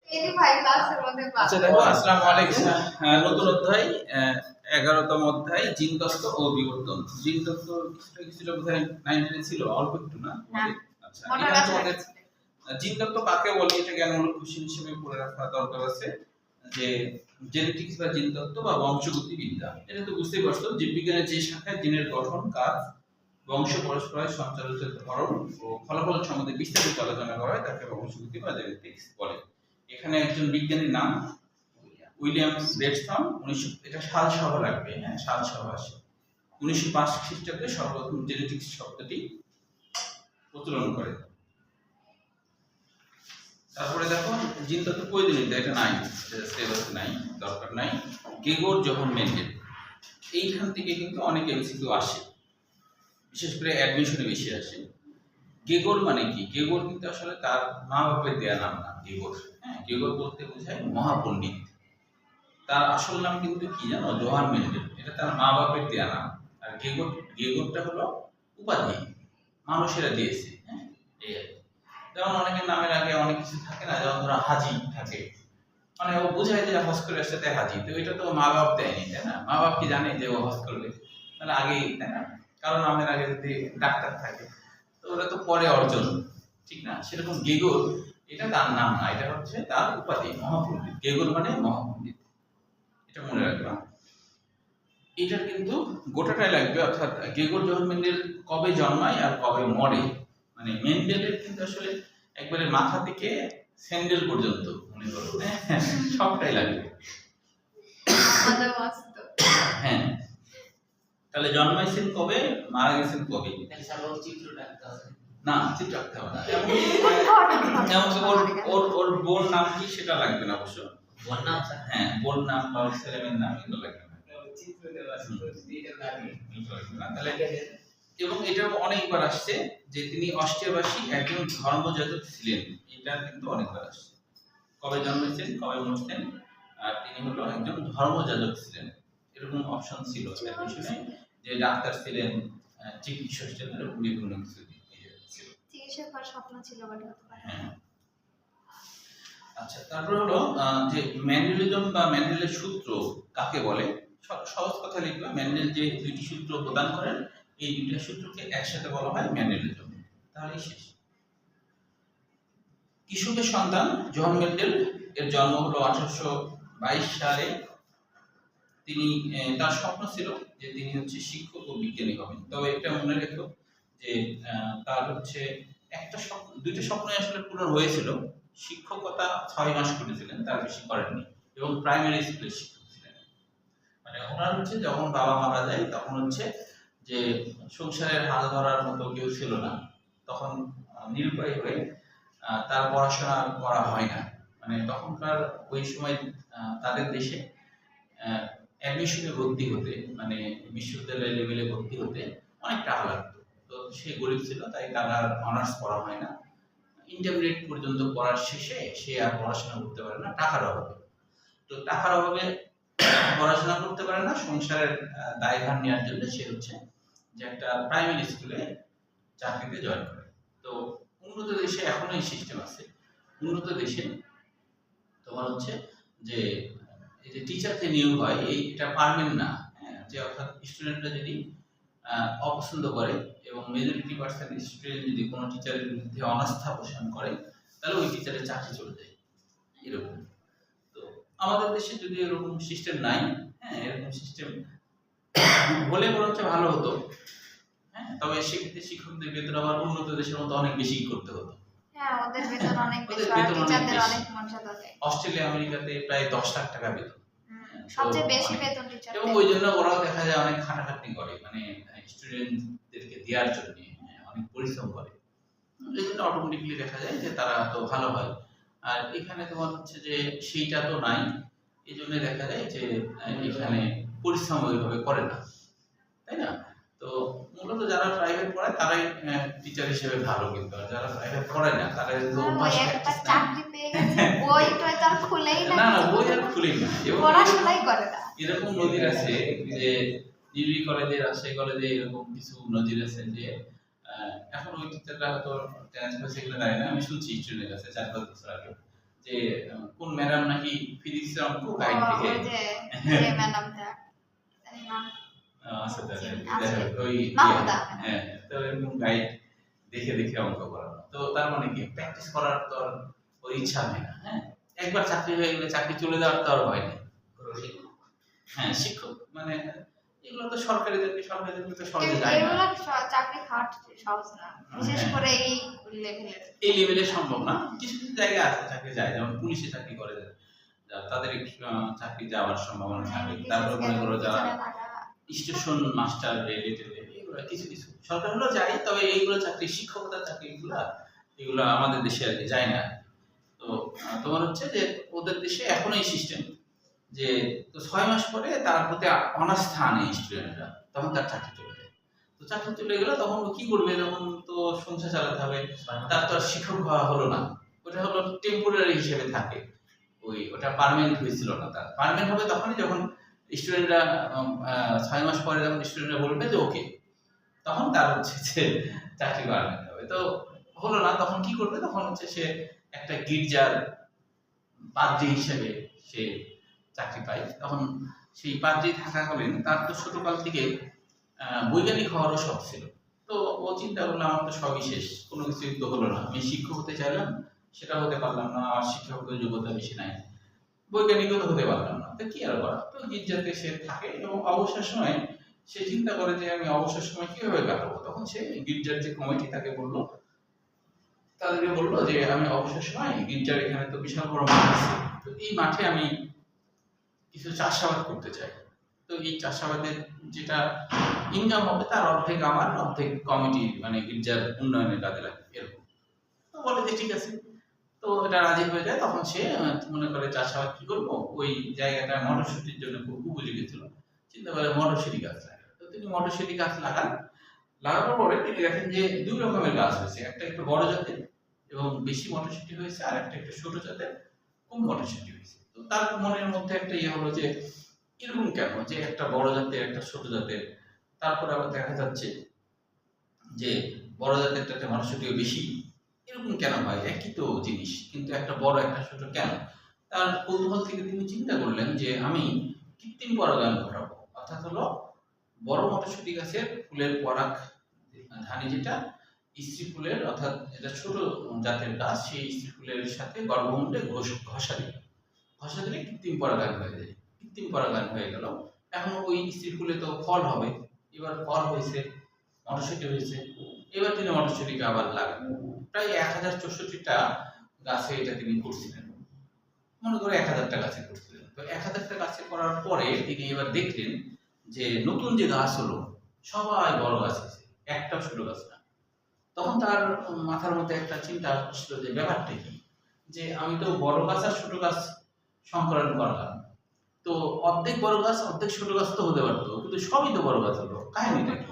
আচ্ছা দেখো, আসসালামু আলাইকুম। নতুন অধ্যায়, 11তম অধ্যায়, জিনতত্ত্ব ও বিবর্তন। জিনতত্ত্ব কিছুটা বোধহয় 9 ছিল, অল্প একটু না? আচ্ছা, এখানে তোমাদের জিনতত্ত্ব কাকে বলে এটা জ্ঞানমূলক কোশ্চেন হিসেবে পড়ে রাখা দরকার আছে। যে জেনেটিক্স বা জিনতত্ত্ব বা বংশগতি বিদ্যা, এটা তো বুঝতেই পারছো, জীববিজ্ঞানের যে শাখায় জিনের গঠন, কাজ, বংশ পরস্পরের সঞ্চালিত ধরন ও ফলাফল সম্বন্ধে বিস্তারিত আলোচনা করা হয়, তাকে বংশগতি বা জেনেটিক্স বলে। এখানে একজন বিজ্ঞানীর নাম উইলিয়াম ব্রেডস্টন, 1900, এটা সাল সহ লাগবে, হ্যাঁ সাল সহ আসে, 1905 খ্রিস্টাব্দে সর্বপ্রথম জেনেটিক্স শব্দটি প্রচলন করে। তারপরে দেখো, জিনতত্ত্ব প্রয়োজনীয়তা, এটা নাই, সিলেবাসে নাই, দরকার নাই। গেগর জোহান মেন্ডেল, এইখান থেকে কিন্তু অনেক এমসিকিউ আসে, বিশেষ করে অ্যাডমিশনে বেশি আসে। গেগর মানে কি? গেগর কিন্তু আসলে তার মা বাপের দেয়া নাম না গেগর, হ্যাঁ গেগর বলতে বোঝায় মহাপণ্ডিত। তার আসল নাম কিন্তু কি জানো? জোহান মেন্ডেল, এটা তার মা বাপের দেয়া নাম। আর গেগরটা হলো উপাধি, মানুষেরা দিয়েছে, হ্যাঁ এই আর কি। যেমন অনেকের নামের আগে অনেক কিছু থাকে না, যেমন ধরো হাজি থাকে, মানে ও বোঝায় যে হজ করে আসছে তাই হাজি, তো এটা তো মা বাপ দেয়নি, তাই না? মা বাপ কি জানে যে ও হজ করবে? তাহলে আগেই, তাই না? কারণ নামের আগে যদি ডাক্তার থাকে তো ওরা তো পরে অর্জন, ঠিক না? সেরকম গেগর এটা তার নাম না, এটা হচ্ছে তার উপাধি, মহাপণ্ডিত। গেগর মানে মহাপণ্ডিত, এটা মনে রাখবা। এটা কিন্তু গোটাটাই লাগবে, অর্থাৎ গেগর জোহান মেন্ডেল কবে জন্মায় আর কবে মরে, মানে মেন্ডেলের কিন্তু আসলে একবারে মাথা থেকে স্যান্ডেল পর্যন্ত মনে করো, হ্যাঁ সবটাই লাগবে। হ্যাঁ, তাহলে জন্মাইছেন কবে, মারা গেছেন কবে, চিত্র রাখতে হবে না? চিত্র রাখতে হবে না, যেমন ওর বোন নাম কি সেটা লাগবে না অবশ্য, বোন নাম, হ্যাঁ বোন নাম বা ছেলেমেয়ের নাম এগুলো লাগবে না, চিত্র দেওয়া আছে এটা লাগবে না। তাহলে এবং এটা অনেকবার আসছে যে তিনি অস্ট্রিয়াবাসী একজন ধর্মযাজক ছিলেন, এটা কিন্তু অনেকবার আসছে। কবে জন্মেছেন, কবে মরছেন, আর তিনি হলো একজন ধর্মযাজক ছিলেন, এরকম অপশন ছিল অ্যাডমিশনে, যে ডাক্তার ছিলেন, চিকিৎসক ছিলেন, এরকম বিভিন্ন কিছু ছিল, চিকিৎসক হওয়ার স্বপ্ন ছিল বলে হতে পারে। হ্যাঁ, আচ্ছা তারপর হলো যে মেন্ডেলিজম বা মেন্ডেলের সূত্র কাকে বলে। সহজ কথা লিখবা, মেন্ডেল যে দুইটি সূত্র প্রদান করেন, এই দুইটা সূত্রকে একসাথে বলা হয় মেন্ডেলিজম, তাহলেই শেষ। কৃষকের সন্তান জোহান মেন্ডেল, এর জন্ম হলো 1822 সালে। তিনি, তার স্বপ্ন ছিল যে তিনি হচ্ছে শিক্ষক ও বিজ্ঞানী হবেন। তবে এটা মনে রেখো যে তার হচ্ছে একটা স্বপ্ন, দুইটা স্বপ্নই আসলে পূরণ হয়েছিল। শিক্ষকতা 6 মাস করেছিলেন, তার বেশি করেননি, এবং প্রাইমারি স্কুলের শিক্ষক ছিলেন। মানে ওনার হচ্ছে যখন বাবা মারা যায় তখন হচ্ছে যে সংসারের হাল ধরার মতো কেউ ছিল না, তখন নিরুপায় হয়ে তার পড়াশোনা করা হয় না। মানে তখনকার ওই সময় তাদের দেশে অ্যাডমিশনে ভর্তি হতে, মানে বিশ্ববিদ্যালয় লেভেলে ভর্তি হতে অনেক টাকা লাগতো। তো সে গরিব ছিল, তাই তার আর অনার্স পড়া হয় না। ইন্টারমিডিয়েট পর্যন্ত পড়ার শেষে সে আর পড়াশোনা করতে পারে না টাকার অভাবে। তো টাকার অভাবে পড়াশোনা করতে পারে না, সংসারের দায়ভার নেওয়ার জন্য সে হচ্ছে যে একটা প্রাইমারি স্কুলে চাকরিতে জয়েন করে। তো উন্নত দেশে এখনো এই সিস্টেম আছে, উন্নত দেশে তোমার হচ্ছে যে এই যে টিচারকে নিয়োগ হয়, এটা পারবেন না, হ্যাঁ, যে অর্থাৎ স্টুডেন্টরা যদি অপছন্দ করে এবং মেজরিটি পার্সেন্ট স্টুডেন্ট যদি কোনো টিচারের বিরুদ্ধে অনাস্থা পোষণ করে, তাহলে ওই টিচারের চাকরি চলে যায়, এরকম। তো আমাদের দেশে যদি এরকম সিস্টেম নাই, হ্যাঁ এরকম সিস্টেম হলে বরঞ্চ ভালো হতো, হ্যাঁ তবে সেক্ষেত্রে শিক্ষকদের বেতন আবার উন্নত দেশের মতো অনেক বেশি করতে হতো। হ্যাঁ, ওদের বেতন অনেক বেশি, টিচারদের অনেক মর্যাদা দেয়। অস্ট্রেলিয়া আমেরিকাতে প্রায় 10 লাখ টাকা বেতন, সবচেয়ে বেশি বেতন টিচার, এবং ওই জন্য ওরাও দেখা যায় অনেক খাটাখাটনি করে, মানে স্টুডেন্টদেরকে দেওয়ার জন্য অনেক পরিশ্রম করে। এই জন্য অটোমেটিক্যালি দেখা যায় যে তারা তো ভালো হয়। আর এখানে তোমার হচ্ছে যে সেইটা তো নাই, এই জন্য দেখা যায় যে এখানে পরিশ্রম ওইভাবে করে না, তাই না? তো মূলত যারা প্রাইভেট পড়ায় তারাই টিচার হিসেবে ভালো, কিন্তু যারা প্রাইভেট পড়ায় না তারা কিন্তু অভ্যাস একটা চাকরি পেয়ে গেছে, বইটা তো আর খুলেই না, না বই আর খুলেই না, পড়াশোনাই করে না। এরকম নজির আছে যে ডিগ্রি কলেজে, রাজশাহী কলেজে এরকম কিছু নজির আছে যে এখন ওই টিচাররা হয়তো ট্রান্সফার সেগুলো দেয় না। আমি শুনছি স্টুডেন্টের কাছে 4-5 বছর আগে যে কোন ম্যাডাম নাকি ফিজিক্সের অঙ্ক গাইড থেকে ওই যে ম্যাডামটা আচ্ছা ওই হ্যাঁ, তো এরকম গাইড দেখে দেখে অঙ্ক করানো। তো তার মানে কি প্র্যাকটিস করার তো ওই ইচ্ছা নেই না। হ্যাঁ, একবার চাকরি হয়ে গেলে চাকরি চলে যাওয়ার তো আর ভয় নেই। হ্যাঁ, শিক্ষক মানে এগুলো তো সরকারি চাকরি তো সহজে যায় না, এগুলো চাকরি খাট সহজ না, বিশেষ করে এই লেভেলে সম্ভব না। কিছু কিছু জায়গায় আছে চাকরি যায়, যেমন পুলিশে চাকরি করে তাদের চাকরি যাওয়ার সম্ভাবনা থাকে। তারপরে মনে করো যারা স্টেশন মাস্টার রিলেটেড এগুলো কিছু কিছু সরকার হলো যায়, তবে এইগুলো চাকরি শিক্ষকতার চাকরি এগুলো আমাদের দেশে আর কি যায় না। তো তোমার হচ্ছে যে ওদের দেশে এখনো এই সিস্টেম যে তো 6 মাস পরে তার প্রতি অনাস্থা নেই স্টুডেন্টরা, তখন তার চাকরি চলে যায়। তো চাকরি চলে গেলে তখন কি করবে, তখন তো সংসার চালাতে হবে, তার তো আর শিক্ষক হওয়া হলো না, ওটা হলো টেম্পোরারি হিসেবে থাকে, ওটা পার্মানেন্ট হয়েছিল না। তার পার্মানেন্ট হবে তখনই যখন স্টুডেন্টরা 6 মাস পরে যখন স্টুডেন্টরা বলবে যে ওকে, তখন তার হচ্ছে যে চাকরি পার্মানেন্ট হবে। তো হলো না, তখন কি করবে, তখন হচ্ছে সে একটা গির্জার পাদ্রী হিসেবে সে চাকরি পায়। তখন সেই পাদ্রী থাকাকালীন তার তো ছোটকাল থেকে বৈজ্ঞানিক হওয়ারও শখ ছিল। তো ও চিন্তা করলো আমার তো সবই শেষ, কোনো কিছুই তো হলো না, আমি শিক্ষক হতে চাইলাম সেটা হতে পারলাম না, আমার শিক্ষকের যোগ্যতা বেশি নাই, বৈজ্ঞানিকও তো হতে পারলাম না, তো কি আর করা। তো গির্জাতে সে থাকে এবং অবসর সময় সে চিন্তা করে যে আমি অবসর সময় কিভাবে কাটাবো। তখন সে গির্জার যে কমিটি তাকে বললো, তাদেরকে বললো যে আমি অবসর সময় গির্জার এখানে তো বিশাল বড় মাঠ আছে, তো এই মাঠে আমি কিছু চাষাবাদ করতে চাই। তো এই চাষাবাদের যেটা ইনকাম হবে তার অর্ধেক আমার, অর্ধেক কমিটি মানে গির্জার উন্নয়নের কাজে লাগবে, এরকম। তো বলে যে ঠিক আছে, তো এটা রাজি হয়ে যায়। তখন সে মনে করে চাষাবাদ কি করবো, ওই জায়গাটা মটরশুটির জন্য খুব উপযোগী ছিল, চিন্তা করে মটরশুটি গাছ লাগান। তো তিনি মটরশুটি গাছ লাগানোর পরে তিনি দেখেন যে 2 রকমের গাছ হয়েছে, একটা একটু বড় জাতের এবং বেশি মটরশুটি হয়েছে, আর একটা একটু ছোট জাতের কম মটরশুটি হয়েছে। তো তার মনের মধ্যে একটা ইয়ে হলো যে এরকম কেন, যে একটা বড় জাতের একটা ছোট জাতের, তারপর আবার দেখা যাচ্ছে যে বড় জাতেরটাতে মটরশুটিও বেশি, এরকম কেন হয়, একই তো জিনিস, কিন্তু একটা বড় একটা ছোট কেন। তার কৌতূহল থেকে তিনি চিন্তা করলেন যে আমি কৃত্রিম পরাগায়ন ঘটাবো, অর্থাৎ হলো বড় মটরশুটি গাছের ফুলের পরাগ ধানি, যেটা স্ত্রী ফুলের, অর্থাৎ এটা ছোট জাতের গাছ, সেই স্ত্রী ফুলের সাথে গর্ভমুণ্ডে ঘষা দিলে কৃত্রিম পরাগায়ন হয়ে যায়। কৃত্রিম পরাগায়ন হয়ে গেল, এখন ওই স্ত্রী ফুলে তো ফল হবে, এবার ফল হয়েছে, মটরশুটি হয়েছে, এবার তিনি মটরশুটিকে আবার লাগান। প্রায় 1064টা গাছে এটা তিনি করছিলেন, মনে করে 1000টা গাছে করছিলেন। তো 1000টা গাছে করার পরে তিনি এবার দেখলেন যে নতুন যে গাছ হলো সবাই বড় গাছ হয়েছে, একটা ছোট গাছ না। তখন তার মাথার মধ্যে একটা চিন্তা আসলো যে ব্যাপারটা কি, যে আমি তো বড় গাছ আর ছোট গাছ সংকলন করলাম, তো অর্ধেক বড় গাছ অর্ধেক ছোট গাছ তো হতে পারতো, কিন্তু সবই তো বড় গাছ হলো, কাহিনীটা কি।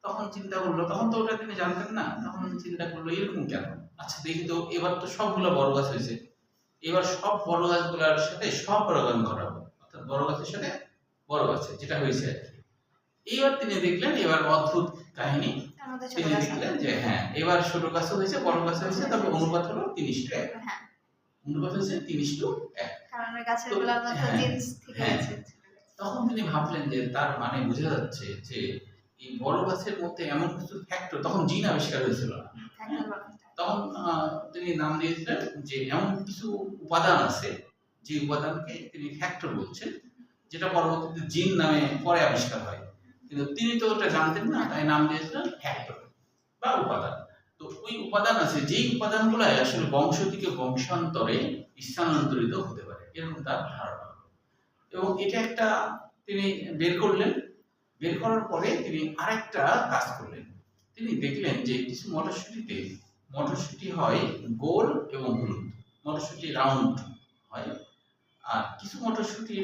তখন চিন্তা করলো, তখন তো ওটা তিনি জানতেন না, তখন চিন্তা করলো এরকম কেন, আচ্ছা দেখি তো, এবার তো সবগুলো বড় গাছ হয়েছে, এবার সব বড় গাছগুলোর সাথে সব পরাগায়ন ঘটাবো, অর্থাৎ বড় গাছের সাথে বড় গাছে যেটা হয়েছে আর কি। এইবার তিনি দেখলেন, এবার অদ্ভুত কাহিনী, তিনি দেখলেন যে হ্যাঁ এবার ছোট গাছও হয়েছে বড় গাছ হয়েছে, তবে অনুপাত হলো 3:1, অনুপাত হচ্ছে 3:1। কারণ ওই গাছগুলোর মধ্যে জিন্স থেকে আছে। তখন তিনি ভাবলেন যে তার মানে বোঝা যাচ্ছে যে এই বড় গাছের মধ্যে এমন কিছু ফ্যাক্টর, তখন জিন আবিষ্কার হয়েছিল না, তখন তিনি নাম দিয়েছিলেন যে এমন কিছু উপাদান আছে যে উপাদানকে তিনি ফ্যাক্টর বলছেন, যেটা পরবর্তীতে জিন নামে পরে আবিষ্কার হয়, কিন্তু তিনি তো ওটা জানতেন না, তাই নাম দিয়েছিলেন ফ্যাক্টর বা উপাদান। তো ওই উপাদান আছে, যেই উপাদানগুলো আসলে বংশ থেকে বংশান্তরে স্থানান্তরিত হতে পারে, এরকম তার ধারণা। এবং এটা একটা তিনি বের করলেন, বের করার পরে তিনি আরেকটা কাজ করলেন, তিনি দেখলেন যে কিছু মটরশুটি হয় গোল এবং হলুদ, মটরশুটি রাউন্ড হয়, আর কিছু মটরশুটি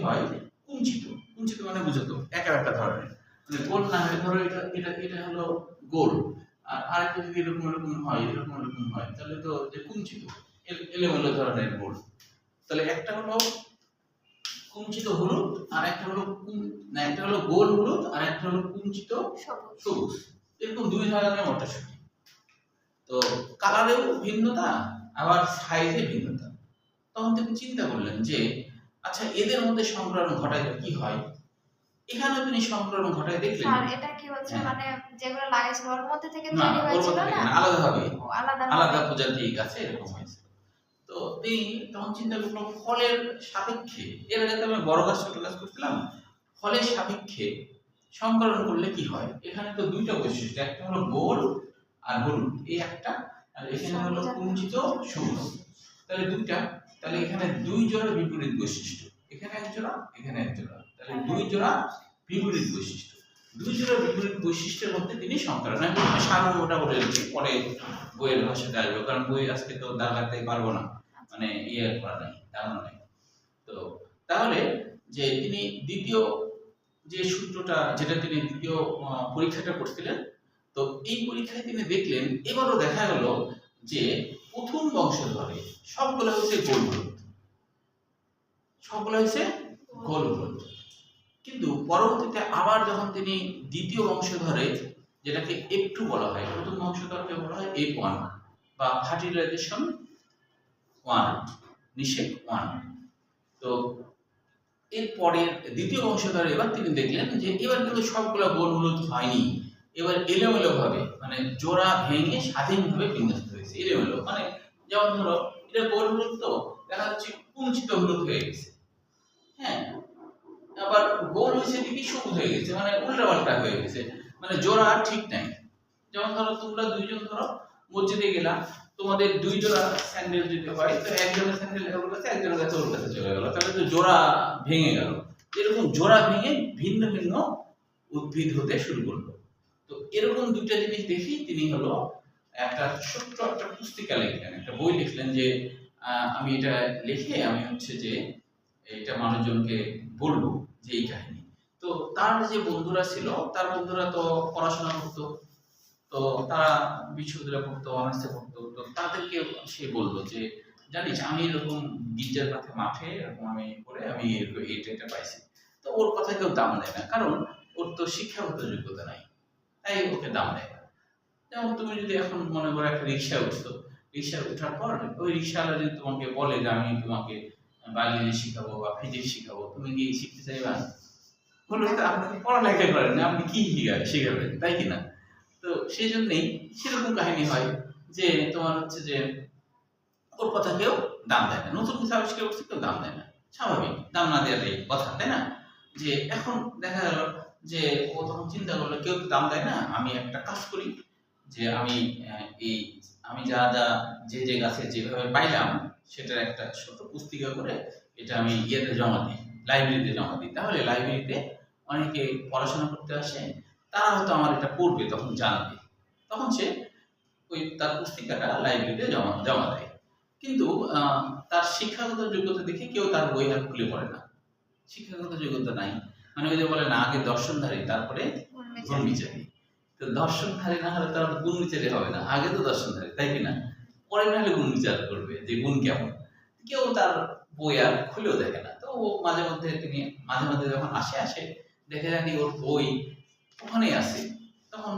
হয় কুঞ্চিত মানে বুঝতো একটা ধরনের, মানে গোল না হয়, ধরো এটা হলো গোল, আর আরেকটা যদি এরকম হয় তাহলে তো যে কুঞ্চিত এলোমেলো ধরনের গোল। তাহলে একটা হলো কুঞ্চিত হলুদ, আর একটা হলো গোল হলুদ, আর একটা হলো কুঞ্চিত সবুজ, এরকম 2 ধরনের মটরশুটি। তো কালারেও ভিন্নতা, আবার সাইজে ভিন্নতা। তখন তিনি চিন্তা করলেন যে আচ্ছা এদের মধ্যে সংক্রমণ ঘটাইলে কি হয়। এখানে তিনি সংক্রমণ ঘটায় দেখলেন। স্যার এটা কি হচ্ছে হ্যাঁ। মানে যেগুলো লাগাইছিল ওর মধ্যে থেকে না, তৈরি ওর হয়েছিল কথা না? থেকে না, আলাদাভাবে ও আলাদা আলাদা প্রজাতি গাছে এরকম হয়েছে। তো তিনি তখন চিন্তা করলো ফলের সাপেক্ষে, এর আগে তো আমি বড় গাছ ছোট গাছ করছিলাম, ফলের সাপেক্ষে সংকরণ করলে কি হয়। এখানে তো দুইটা বৈশিষ্ট্য, একটা হলো গোল আর হলুদ, এই একটা, আর এখানে হলো কুঞ্চিত সবুজ, তাহলে দুইটা, তাহলে এখানে দুই জোড়া বিপরীত বৈশিষ্ট্য, এখানে এক জোড়া এখানে এক জোড়া, তাহলে দুই জোড়া বিপরীত বৈশিষ্ট্য। দুই জোড়া বিপরীত বৈশিষ্ট্যের মধ্যে তিনি সংকরণ, আমি সারমর্মটা বলে দিচ্ছি, পরে বইয়ের ভাষাতে আসবে, কারণ বই আজকে তো দাগাতে পারবো না, মানে ইয়ে করা নাই, দাঁড়ানো নাই। তো তাহলে যে তিনি দ্বিতীয় যে সূত্রটা, যেটা তিনি দ্বিতীয় পরীক্ষাটা করছিলেন, তো এই পরীক্ষায় তিনি দেখলেন, এবারও দেখা গেল যে প্রথম বংশধরে সবগুলো হচ্ছে গোল হলুদ, সবগুলো হচ্ছে গোল হলুদ। কিন্তু পরবর্তীতে আবার যখন তিনি দ্বিতীয় বংশধরে, যেটাকে F2 বলা হয়, প্রথম বংশধরকে বলা হয় F1 বা ফার্টিলাইজেশন 1, নিষেক 1। তো এরপরে দ্বিতীয় বংশধরে এবার তিনি দেখলেন যে এবার কিন্তু সবগুলো গোল হলুদ হয়নি, এবার এলোমেলো ভাবে, মানে জোড়া ভেঙে স্বাধীনভাবে বিন্যস্ত হয়েছে, এলোমেলো, মানে যেমন ধরো এটা গোল হলুদ, তো দেখা যাচ্ছে কুঞ্চিত হলুদ হয়ে গেছে, হ্যাঁ, আবার গোল হয়েছে দিকে সবুজ হয়ে গেছে, মানে উল্টাপাল্টা হয়ে গেছে, মানে জোড়া আর ঠিক নাই। যেমন ধরো তোমরা দুইজন ধরো মসজিদে গেলা, তোমাদের দুই জোড়া স্যান্ডেল যদি হয়, তো একজনের স্যান্ডেল ওর কাছে, একজনের কাছে ওর কাছে চলে গেল, তাহলে তো জোড়া ভেঙে গেল। এরকম জোড়া ভেঙে ভিন্ন ভিন্ন উদ্ভিদ হতে শুরু করলো। তো এরকম দুইটা জিনিস দেখি তিনি হলো একটা ছোট্ট একটা পুস্তিকা লিখলেন, একটা বই লিখলেন, যে আমি এটা লিখে আমি হচ্ছে যে এটা মানুষজনকে বলবো যে এই কাহিনী। তো তার যে বন্ধুরা ছিল, তার বন্ধুরা তো পড়াশোনা করতো, তো তারা বিশ্ববিদ্যালয়ে পড়তো, অনার্সে পড়তো, তো তাদেরকে সে বললো যে জানিস আমি এরকম গির্জার কাছে মাঠে এরকম আমি করে আমি এটা পাইছি। তো ওর কথা কেউ দাম দেয় না, কারণ ওর তো শিক্ষাগত যোগ্যতা নাই, তাই ওকে দাম দেয় না। যেমন তুমি যদি এখন মনে করো একটা রিক্সা উঠছো, রিক্সা উঠার পর ওই রিক্সাওয়ালা যদি তোমাকে বলে যে আমি তোমাকে বায়োলজি শিখাবো বা ফিজিক্স শিখাবো, তুমি কি শিখতে চাইবা? বললো তো আপনি তো পড়ালেখা করেন না, আপনি কি শিখাবেন, তাই কিনা? তো সেই জন্যই সেরকম কাহিনী হয় যে তোমার হচ্ছে যে ওর কথা কেউ দাম দেয় না, নতুন কিছু আবিষ্কার করছে কেউ দাম দেয় না, স্বাভাবিক, দাম না দেওয়ার এই কথা, তাই না? যে এখন দেখা গেল যে ও তখন চিন্তা করলো কেউ তো দাম দেয় না, আমি একটা কাজ করি, যে আমি এই আমি যা যা যে গাছে যেভাবে পাইলাম সেটার একটা ছোট পুস্তিকা করে এটা আমি ইয়েতে জমা দিই, লাইব্রেরিতে জমা দিই, তাহলে লাইব্রেরিতে অনেকে পড়াশোনা করতে আসে, তারা হয়তো আমার এটা পড়বে, তখন জানবে, তখন সে ওই তার পুস্তিকাটা লাইব্রেরিতে জমা দেয়। কিন্তু তার শিক্ষাগত যোগ্যতা দেখে কেউ তার বই আর খুলে পড়ে না, শিক্ষাগত যোগ্যতা নাই, মানে ওই যে বলে না আগে দর্শনধারী তারপরে গুণ বিচারী। তো দর্শনধারী না হলে তার গুণ বিচারী হবে না, আগে তো দর্শনধারী, তাই কিনা? পরে না হলে গুণ বিচার করবে যে গুণ কেমন, কেউ তার বই আর খুলেও দেখে না। তো ও মাঝে মধ্যে তিনি মাঝে মাঝে যখন আসে দেখে জানি ওর বই ওখানেই আছে, তখন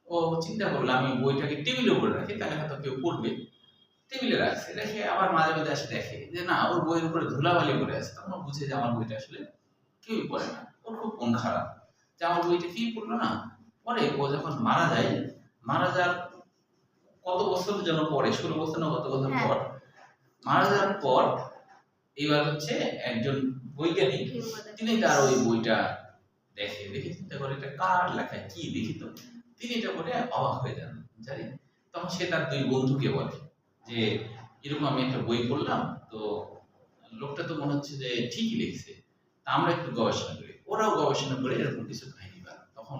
ও চিন্তা করলো আমি বইটাকে টেবিলে উপরে রাখি, তাহলে হয়তো কেউ পড়বে, টেবিলে রাখছে, রেখে আবার মাঝে মাঝে আসে দেখে যে না ওর বইয়ের উপরে ধুলাবালি পড়ে আছে, তখন বুঝে যে আমার বইটা আসলে কেউই পড়ে না, ওর খুব মন খারাপ যে আমার বইটা কি পড়লো না। পরে ও যখন মারা যায়, মারা যাওয়ার কত বছর যেন পরে, 16 বছর না কত বছর পর মারা যাওয়ার পর, এবার হচ্ছে একজন বৈজ্ঞানিক তিনি তার ওই বইটা দেখে চিন্তা করে এটা কার লেখা, কি দেখি তো, তিনি এটা পড়ে অবাক হয়ে যান, জানি। তখন সে তার দুই বন্ধুকে বলে যে এরকম আমি একটা বই পড়লাম, তো লোকটা তো মনে হচ্ছে যে ঠিকই লিখছে, তা আমরা একটু গবেষণা করি। ওরাও গবেষণা করে এরকম কিছু কাহিনী পায়। তখন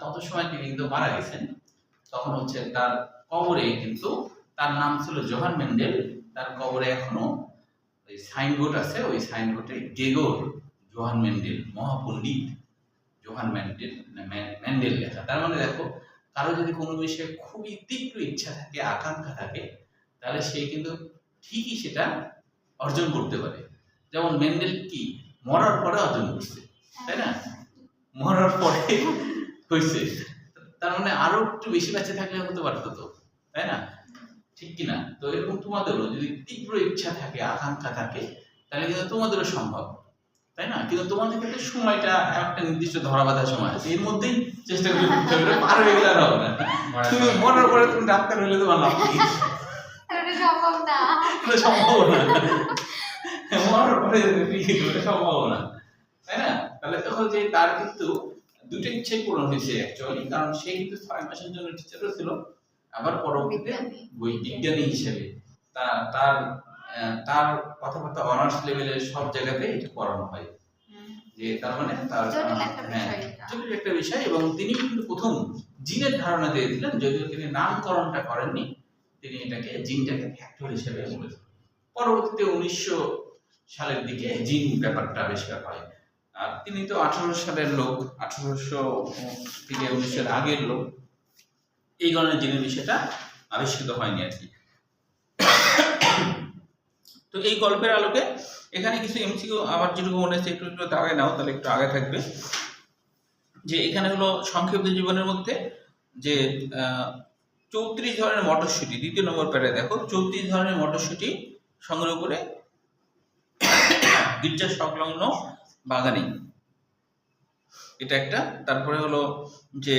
তত সময় তিনি কিন্তু মারা গেছেন, তখন হচ্ছে তার কবরে কিন্তু তার নাম ছিল জোহান মেন্ডেল, তার কবরে এখনো ওই সাইনবোর্ড আছে, ওই সাইনবোর্ডে গেগর জোহান মেন্ডেল, মহাপণ্ডিত জোহান মেন্ডেল লেখা। তার মানে দেখো, কারো যদি কোনো বিষয়ে খুবই তীব্র ইচ্ছা থাকে, আকাঙ্ক্ষা থাকে, তাহলে সে কিন্তু ঠিকই সেটা অর্জন করতে পারে। যেমন মেন্ডেল কি মরার পরে অর্জন করছে, তাই না? মরার পরে হয়েছে, তার মানে আরো একটু বেশি বেঁচে থাকলে হতে পারতো তো, তাই না? ঠিক কিনা? তো এরকম তোমাদেরও যদি তীব্র ইচ্ছা থাকে, আকাঙ্ক্ষা থাকে, তাহলে কিন্তু তোমাদেরও সম্ভব, তাই না? কিন্তু তোমাদের ক্ষেত্রে সময়টা একটা নির্দিষ্ট ধরাবাঁধা সময় আছে, এর মধ্যেই চেষ্টা করে করতে হবে, পার হয়ে গেলে আর হবে না। তুমি মরার পরে তুমি ডাক্তার হলে তোমার লাভ কি? এটা সম্ভব না। এটা সম্ভব না, মরার পরে এটা সম্ভব না, তাই না? তাহলে তখন যে তার কিন্তু দুটো ইচ্ছাই পূরণ হয়েছে অ্যাকচুয়ালি, কারণ সে কিন্তু 6 মাসের জন্য টিচারও ছিল, আবার পরবর্তীতে বিজ্ঞানী হিসেবে তার তার তার কথাবার্তা অনার্স লেভেলের সব জায়গাতে এটা পড়ানো হয়, যে তার মানে তার জটিল একটা হ্যাঁ বিষয় এটা। জটিল একটা বিষয়। এবং তিনি কিন্তু প্রথম জিনের ধারণা দিয়েছিলেন, যদিও তিনি নামকরণটা করেননি, তিনি এটাকে জিনটাকে ফ্যাক্টর হিসেবে বলেছেন। পরবর্তীতে 1900 সালের দিকে জিন ব্যাপারটা আবিষ্কার হয়। আর তিনি তো 1800 সালের লোক, 1800 থেকে 1900 এর আগের লোক, এই কারণে জিনের বিষয়টা আবিষ্কৃত হয়নি আর কি। তো এই গল্পের আলোকে এখানে কিছু এমসিকিউ আবার যেটুকু মনে হচ্ছে একটু একটু আগে নাও, তাহলে একটু আগে থাকবে। যে এখানে হলো সংক্ষিপ্ত জীবনের মধ্যে যে 34 ধরনের মটরশুঁটি, দ্বিতীয় নম্বর প্যারে দেখো 34 ধরনের মটরশুঁটি সংগ্রহ করে গির্জা সংলগ্ন বাগানে, এটা একটা। তারপরে হলো যে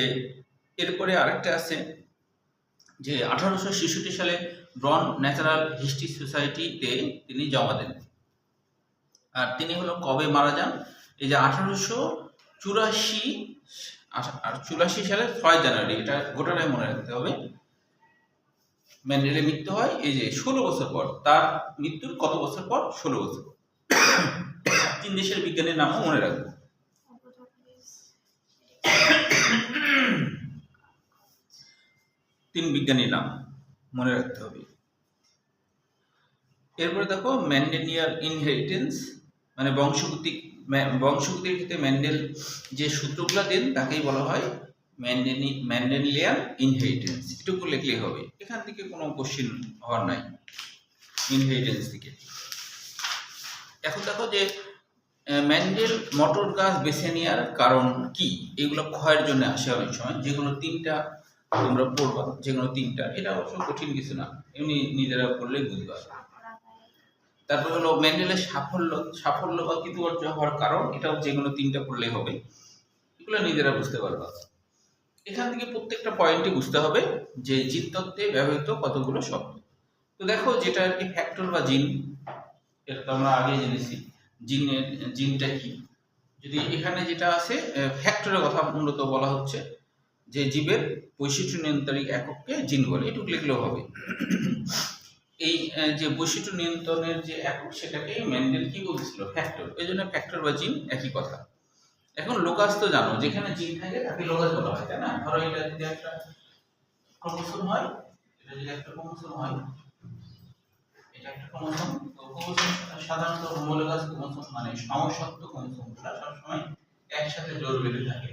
এরপরে আরেকটা আছে যে 1866 সালে ব্রন ন্যাচারাল হিস্ট্রি সোসাইটিতে তিনি জমা দেন। আর তিনি হলো কবে মারা যান? এই যে 1884 সালের 6 জানুয়ারি, এটা গোটাটাই মনে রাখতে হবে। ম্যান্ডেলের মৃত্যু হয় এই যে 16 বছর পর, তার মৃত্যুর কত বছর পর? 16 বছর পর। 3 দেশের বিজ্ঞানীর নামও মনে রাখবো। তিন বিজ্ঞানীর নাম মনে রাখতে হবে। এরপরে দেখো ম্যান্ডেলিয়ান ইনহেরিটেন্স, মানে বংশগতির ক্ষেত্রে ম্যান্ডেল যে সূত্রগুলো দেন তাকেই বলা হয় ম্যান্ডেলিয়ান ইনহেরিটেন্স। এটুকু লিখলেই হবে, এখান থেকে কোনো কোশ্চেন হওয়ার নাই ইনহেরিটেন্স থেকে। এখন দেখো যে ম্যান্ডেল মটর গাছ বেছে নেওয়ার কারণ কি, এগুলো ক্ষয়ের জন্য আসে অনেক সময়, যেগুলো 3টা তোমরা পড়বা, যেগুলো 3টা, এটা অবশ্য কঠিন কিছু না, এমনি নিজেরা পড়লেই বুঝবা। তারপর হলো ম্যান্ডেলের সাফল্য বা কৃতকার্য হওয়ার কারণ, এটাও যেগুলো 3টা পড়লেই হবে, এগুলো নিজেরা বুঝতে পারবা। এখান থেকে প্রত্যেকটা পয়েন্টে বুঝতে হবে যে জীবতত্ত্বে ব্যবহৃত কতগুলো শব্দ। তো দেখো যেটা আর কি ফ্যাক্টর বা জিন, এটা তো আমরা আগে জেনেছি জিনটা কি। যদি এখানে যেটা আছে ফ্যাক্টরের কথা মূলত বলা হচ্ছে যে জীবের বৈশিষ্ট্য নিয়ন্ত্রণী একককে জিন বলে, এটুকু লিখলেও হবে। এই যে বৈশিষ্ট্য নিয়ন্ত্রণের যে একক, সেটাকে ম্যান্ডেল কি বলছিল? ফ্যাক্টর। এই জন্য ফ্যাক্টর বা জিন একই কথা। এখন লোকাস তো জানো, যেখানে জিন থাকে তাকে লোকাস বলা হয়, তাই না? ধরো এটা যদি একটা ক্রোমোসোম হয়, এটা যদি একটা ক্রোমোসোম হয়, এটা একটা ক্রোমোসোম, তো ক্রোমোসোম সাধারণত হোমোলোগাস ক্রোমোসোম, মানে সমসত্ব ক্রোমোসোমগুলো সবসময় একসাথে জোড় বেঁধে থাকে।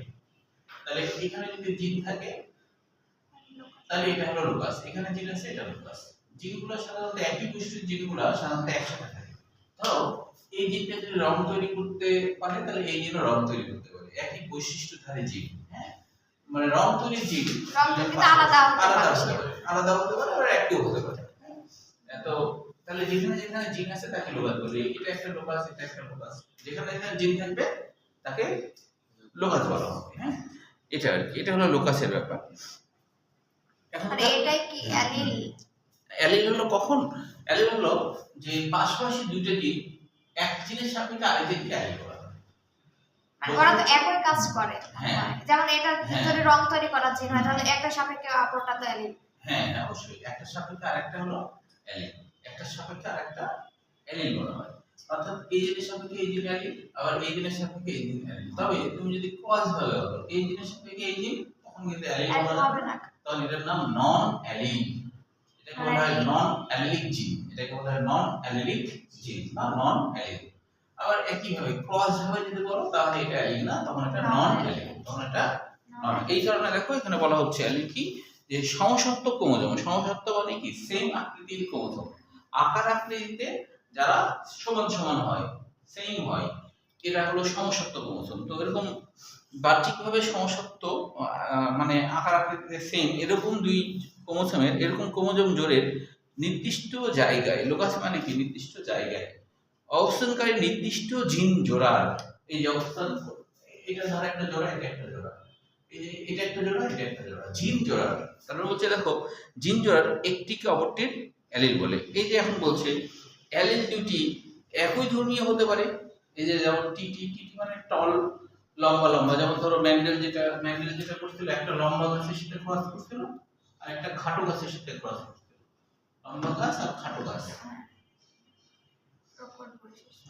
তাহলে এখানে যদি জিন থাকে তাহলে এটা হলো লোকাস, এখানে জিন আছে, এটা লোকাস। জিনগুলো সাধারণত একই পুষ্টির জিনগুলো সাধারণত একসাথে থাকে। ধরো এই জিনটা যদি রং তৈরি করতে পারে, তাহলে এই জিনও রং তৈরি করতে পারে, একই বৈশিষ্ট্যধারী জিন। হ্যাঁ, মানে রং তৈরির জিন আলাদা হতে পারে, আবার একটিও হতে পারে। তো তাহলে যেখানে যেখানে জিন আছে তাকে লোকাস বলে, এটা একটা লোকাস, এটা একটা লোকাস। যেখানে যেখানে জিন থাকবে তাকে লোকাস বলা হবে। হ্যাঁ, এটা আর কি, এটা হলো লোকাসের ব্যাপার। এখন এটাই কি অ্যালিল? অ্যালিল হলো কখন? অ্যালিল হলো যে পাশাপাশি দুটো জিন এক জিনের সাপেক্ষে আরেক জিনকে অ্যালিল বলা হয়। ওরা তো একই কাজ করে। হ্যাঁ, যেমন এটা যদি রং তৈরি করার জিন হয়, তাহলে একটা সাপেক্ষে অপরটা তো অ্যালিল। হ্যাঁ অবশ্যই, একটা সাপেক্ষে আরেকটা হলো অ্যালিল, একটা সাপেক্ষে আরেকটা অ্যালিল বলা হয়। অর্থাৎ এই জিনের সাপেক্ষে এই জিন অ্যালিল, আবার এই জিনের সাপেক্ষে এই জিন অ্যালিল। তবে তুমি যদি ক্রস ভাবে করো, এই জিনের সাপেক্ষে এই জিন, তখন কিন্তু অ্যালিল হবে না, তখন এটার নাম নন অ্যালিল। এটাকে বলা হয় নন অ্যালিলিক জিন, এটাকে বলা হয় নন অ্যালিলিক জিন বা নন অ্যালিল। আবার একই ভাবে ক্রস ভাবে যদি বলো, তাহলে এটা অ্যালিল না, তখন এটা নন অ্যালিল, তখন এটা নন। এই কারণে দেখো এখানে বলা হচ্ছে অ্যালিল কি, যে সমসত্ব ক্রোমোজোম। সমসত্ব মানে কি? সেম আকৃতির ক্রোমোজোম, আকার আকৃতিতে যারা সমান সমান হয়, সেম হয়, এটা হলো সমসত্ব ক্রোমোজোম। তো এরকম বাহ্যিকভাবে সমসত্ব, মানে আকার আকৃতিতে সেম, এরকম দুই ক্রোমোজোমের, এরকম ক্রোমোজোম জোড়ের নির্দিষ্ট জায়গায়, লোকাস মানে কি নির্দিষ্ট জায়গায় অবস্থানকারী নির্দিষ্ট জিন জোড়ার, এই যে অবস্থান, এটা ধর একটা জোড়া, এটা একটা জোড়া, এটা একটা জোড়া, এটা একটা জোড়া, জিন জোড়া। তারপর বলছে দেখো জিন জোড়ার একটিকে অপরটির অ্যালিল বলে। এই যে এখন বলছে অ্যালিল দুটি একই ধর্মীয় হতে পারে। এই যে যেমন টিটি, টিটি মানে টল, লম্বা লম্বা, যেমন ধরো ম্যান্ডেল যেটা করছিল, একটা লম্বা গাছের সাথে ক্রস করছিল আর একটা খাটো গাছের সাথে ক্রস করছিল, লম্বা গাছ আর খাটো গাছ, প্রকট বৈশিষ্ট্য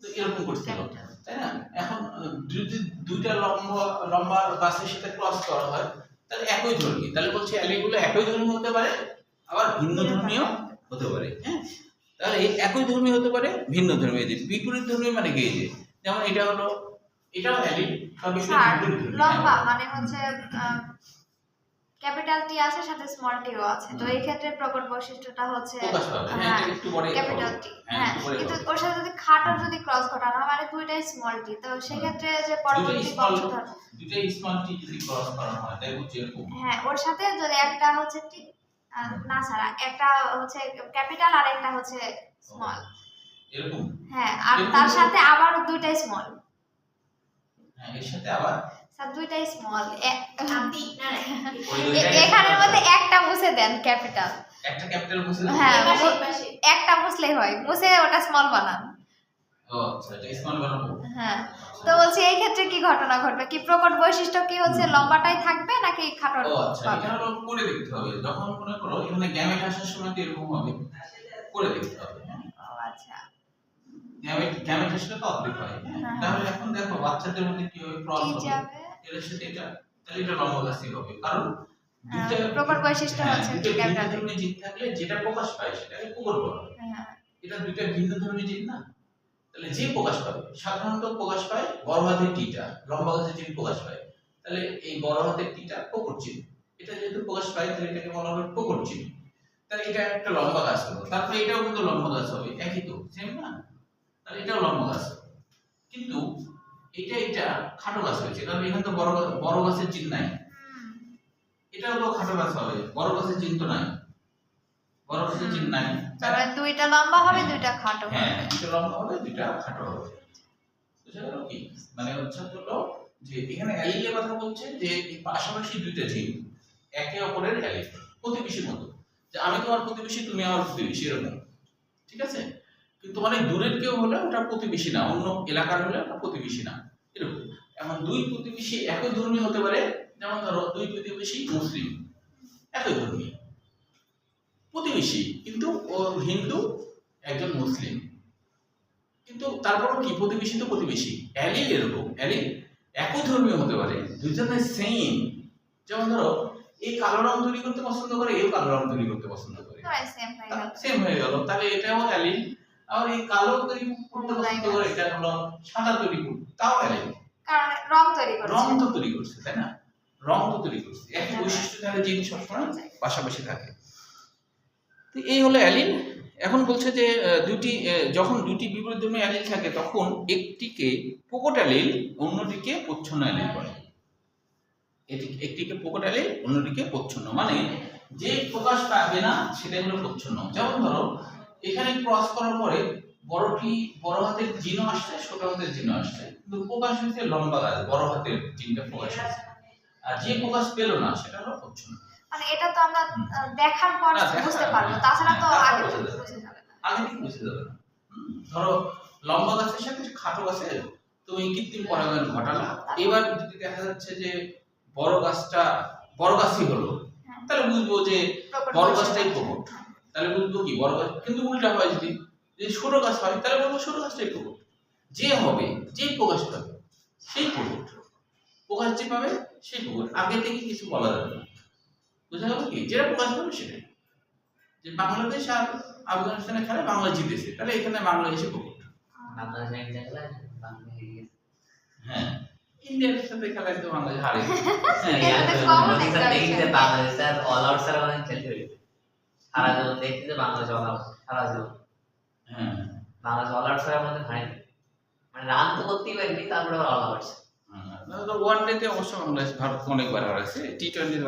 তো এরকম করছিল, তাই না? এখন যদি দুইটা লম্বা গাছের সাথে ক্রস করা হয় তাহলে একই ধর্মী, তাহলে বলছে অ্যালিগুলো একই ধর্মী হতে পারে আবার ভিন্ন ধর্মীয় হতে পারে। হ্যাঁ, তাহলে এই একই ধর্মী হতে পারে, ভিন্ন ধর্মী। বিপরীত ধর্মী মানে কি, এই যে যেমন এটা হলো, এটাও অ্যালিল, তবে এটা স্যার বিপরীত ধর্মী। লম্বা মানে হচ্ছে ক্যাপিটাল টি আছে সাথে স্মল টিও আছে, তো এই ক্ষেত্রে প্রকট বৈশিষ্ট্যটা হচ্ছে প্রকাশ পাবে। হ্যাঁ, এটা একটু পরে ক্যাপিটাল টি। হ্যাঁ, হ্যাঁ, একটু পরে কিন্তু ওর সাথে যদি খাটো যদি ক্রস ঘটানো হয়, মানে দুইটাই স্মল টি, তো সেই ক্ষেত্রে যে পরবর্তী বংশধর দুইটা স্মল টি যদি ক্রস করা হয় তাই হচ্ছে এরকম। হ্যাঁ, ওর সাথে যদি একটা হচ্ছে টি না ছাড়া একটা হচ্ছে ক্যাপিটাল আর একটা হচ্ছে স্মল, এরকম। হ্যাঁ, আর তার সাথে আবার দুইটাই স্মল। হ্যাঁ, এর সাথে আবার স্যার দুইটাই স্মল, ওই এখানের মধ্যে একটা মুছে দেন ক্যাপিটাল, একটা ক্যাপিটাল মুছে হ্যাঁ একটা মুছলেই হয়, মুছে ওটা স্মল বানান। ও আচ্ছা, এটা স্মল বানাবো। হ্যাঁ, তো বলছি এই ক্ষেত্রে কি ঘটনা ঘটবে, কি প্রকট বৈশিষ্ট্য কি হচ্ছে লম্বাটাই থাকবে নাকি খাটো? ও আচ্ছা, এটা হলো করে দেখতে হবে, যখন মনে করো এখানে গ্যামেট আসার সময় তো এরকম হবে, করে দেখতে হবে। হ্যাঁ, ও আচ্ছা, গ্যামেট আসলে তো অর্ধেক হয়। হ্যাঁ। তাহলে এখন দেখো বাচ্চাদের মধ্যে কি হবে, ক্রস কি হবে, যাবে? এর সাথে এটা, তাহলে এটা লম্বাগাছি হবে, কারণ দুইটা প্রকট বৈশিষ্ট্য হ্যাঁ, হচ্ছে দুইটা ভিন্ন ক্যাপিটাল। ধর্মী জিন থাকলে যেটা প্রকাশ পায় সেটাকে প্রকট বলা হয়। হ্যাঁ, এটা দুইটা ভিন্ন ধর্মী জিন না, তাহলে যে প্রকাশ পাবে সাধারণত প্রকাশ পায় বড় হাতের টিটা, লম্বা গাছের জিন প্রকাশ পায়, তাহলে এই বড় হাতের টিটা প্রকট জিন, এটা যেহেতু প্রকাশ পায় তাহলে এটাকে বলা হবে প্রকট জিন। তাহলে এটা একটা লম্বা গাছ হলো, তারপরে এটাও কিন্তু লম্বা গাছ হবে, একই তো, সেম না? তাহলে এটাও লম্বা গাছ হবে, কিন্তু এটা খাটো গাছ হয়েছে, কারণ এখানে তো বড় গাছের জিন নাই। এটাও তো খাটো গাছ হবে, বড় গাছের জিন তো নাই, বড় গাছের জিন নাই, তবে দুইটা লম্বা হবে দুইটা খাটো হ্যাঁ, হবে। দুটো লম্বা হবে দুইটা খাটো হবে। বুঝা গেল কি? মানে হচ্ছে হলো যে এখানে অ্যালিলের কথা বলছে যে এই পাশাপাশি দুইটা জিন একে অপরের অ্যালিল, প্রতিবেশীর মতো, যে আমি তোমার প্রতিবেশী তুমি আমার প্রতিবেশী, এরকম, ঠিক আছে? কিন্তু অনেক দূরের কেউ হলে ওটা প্রতিবেশী না, অন্য এলাকার হলে ওটা প্রতিবেশী না, এরকম। এখন দুই প্রতিবেশী একই ধর্মী হতে পারে, যেমন ধরো দুই প্রতিবেশী মুসলিম, একই ধর্মী প্রতিবেশী, কিন্তু ও হিন্দু, একজন মুসলিম, কিন্তু তারপরও কি প্রতিবেশী তো প্রতিবেশী। অ্যালিল এরকম, অ্যালিল একই ধর্মীয় হতে পারে, দুজনের সেম, যেমন ধরো এই কালো রং তৈরি করতে পছন্দ করে, এও কালো রং তৈরি করতে পছন্দ করে, সেম হয়ে গেল। সেম হয়ে গেল, তাহলে এটাও অ্যালিল। আর এই কালো তৈরি করতে পছন্দ করে, এটা হলো সাদা তৈরি করতে, তাও অ্যালিল, কারণ রং তৈরি করছে, রং তো তৈরি করছে, তাই না? রং তো তৈরি করছে, একই বৈশিষ্ট্য তাহলে জিনিস সবসময় পাশাপাশি থাকে। তো এই হলো অ্যালিল। এখন বলছে যে যখন দুটি বিপরীত ধর্মী অ্যালিল থাকে তখন একটিকে প্রকট অ্যালিল, অন্যটিকে প্রচ্ছন্ন অ্যালিল বলে। একটিকে প্রকট অ্যালিল, অন্যটিকে প্রচ্ছন্ন, মানে যে প্রকাশ পাবে না সেটাই হলো প্রচ্ছন্ন। যেমন ধরো এখানে ক্রস করার পরে বড় হাতের জিনও আসছে, ছোট হাতের জিনও আসছে, কিন্তু প্রকাশ হয়েছে লম্বা গাছ, বড় হাতের জিনটা প্রকাশ হয়েছে, আর যে প্রকাশ পেল না সেটা হলো প্রচ্ছন্ন। মানে এটা তো আমরা দেখার পর বুঝতে পারবো, তাছাড়া তো আগে বুঝে যাবে না, আগে থেকে বুঝে যাবে না। ধরো লম্বা গাছের সাথে খাটো গাছের তুমি কৃত্রিম পরাগায়ন ঘটালা, এবার যদি দেখা যাচ্ছে যে বড় গাছই হলো, তাহলে বুঝবো যে বড় গাছটাই প্রকট, তাহলে বুঝবো কি বড় গাছ। কিন্তু উল্টা হয়, যদি ছোট গাছ হয় তাহলে বলবো ছোট গাছটাই প্রকট। যে হবে, যে প্রকাশ পাবে সেই প্রকট, প্রকাশ যে পাবে সেই প্রকট, আগে থেকে কিছু বলা যাবে না। বুঝা গেল কি? যেটা প্রকাশ পাবে সেটাই। যে বাংলাদেশ আর আফগানিস্তানে খেলে বাংলা জিতেছে, তাহলে এখানে বাংলাদেশে প্রকট। হ্যাঁ, ইন্ডিয়ার সাথে খেলায় তো বাংলাদেশ হারে। হ্যাঁ, ওয়ান ডেতে অবশ্য বাংলাদেশ ভারত অনেকবার হারাইছে, টি-20